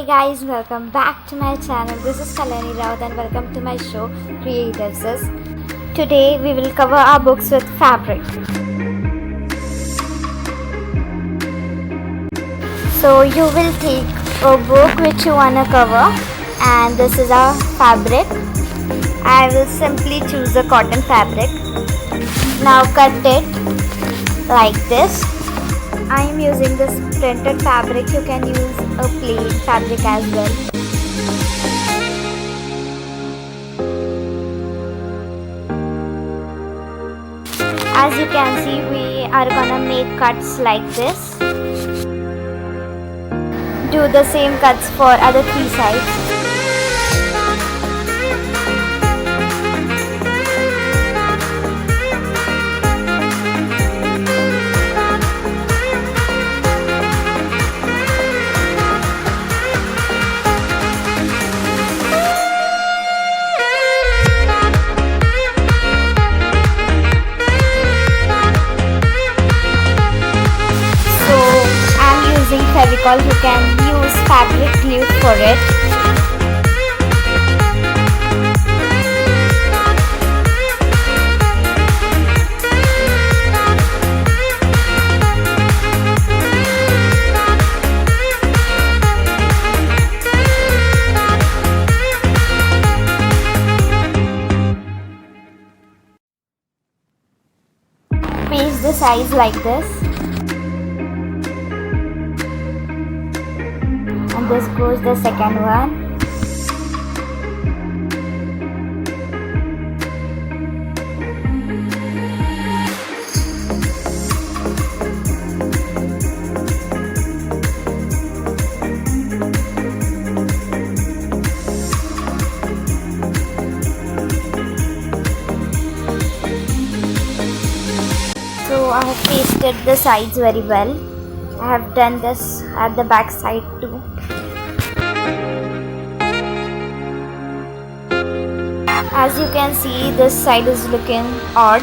Hey guys, welcome back to my channel. This is Kalani Raut and welcome to my show Creative Sis. Today we will cover our books with fabric. So you will take a book which you wanna cover and this is our fabric. I will simply choose a cotton fabric. Now cut it like this. I am using this printed fabric. You can use a plain fabric as well. As you can see, we are gonna make cuts like this. Do the same cuts for other three sides. Fevicol, you can use fabric glue for it. Paste the size like this. And this goes the second one. So I have pasted the sides very well. I have done this at the back side too. As you can see, this side is looking odd,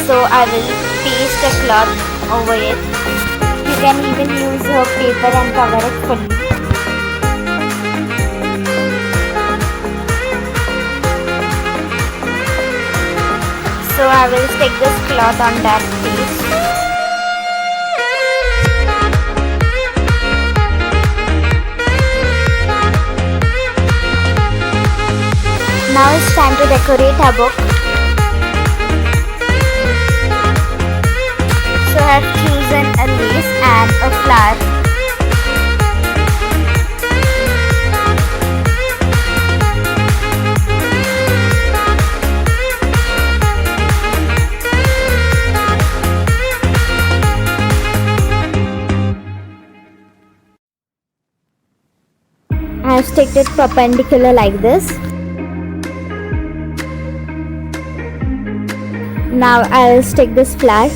so I will paste a cloth over it. You can even use a paper and cover it fully. So I will stick this cloth on that piece. Now it's time to decorate our book. So I have chosen a lace and a flower. I have sticked it perpendicular like this. Now I will stick this flower.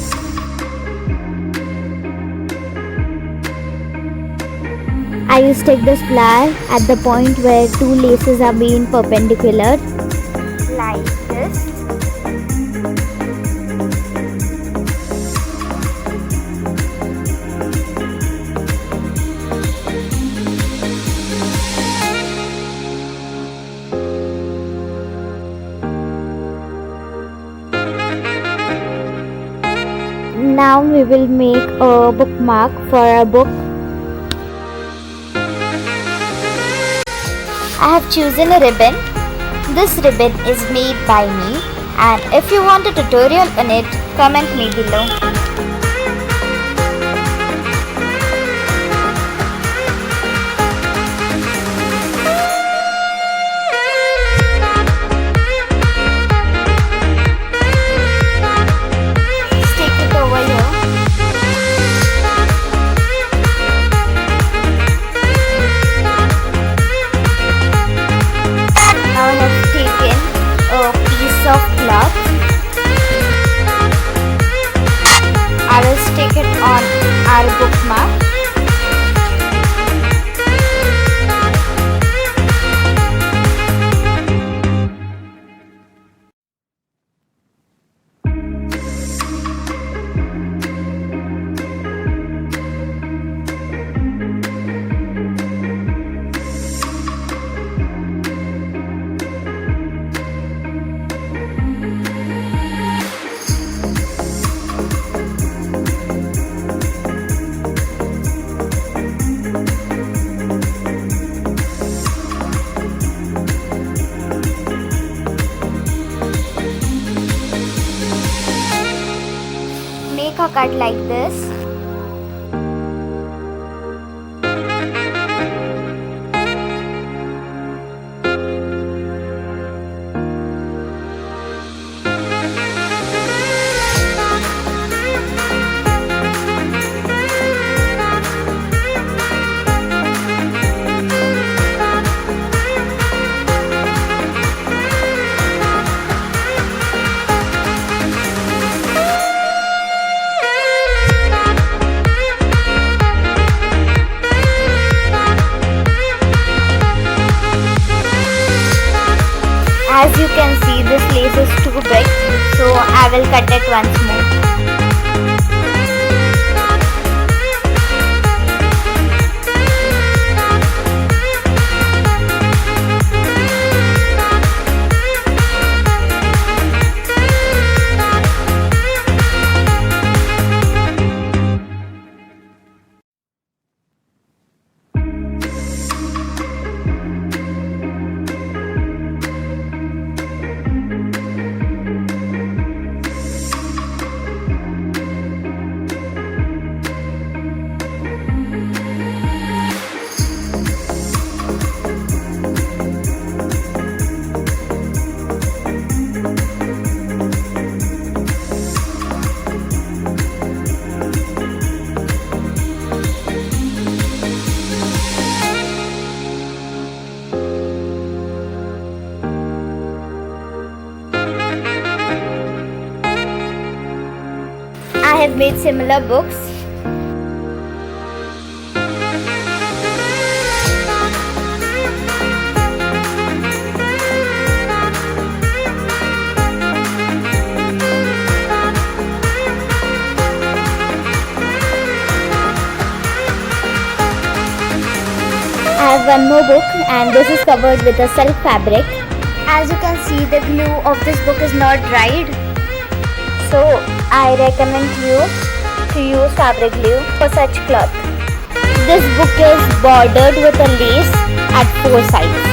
I will stick this flower at the point where two laces are being perpendicular, like this. Now we will make a bookmark for our book. I have chosen a ribbon. This ribbon is made by me, and if you want a tutorial on it, comment me below. Of cloth. I will stick it on our bookmark. part like this. As you can see, this lace is too big, so I will cut it once more. I have made similar books. I have one more book, and this is covered with a silk fabric. As you can see, the glue of this book is not dried, so I recommend you to use fabric glue for such cloth. This book is bordered with a lace at 4 sides.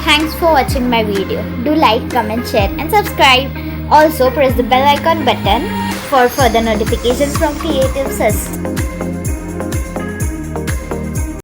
Thanks for watching my video. Do like, comment, share and subscribe. Also press the bell icon button for further notifications from Creative Sis.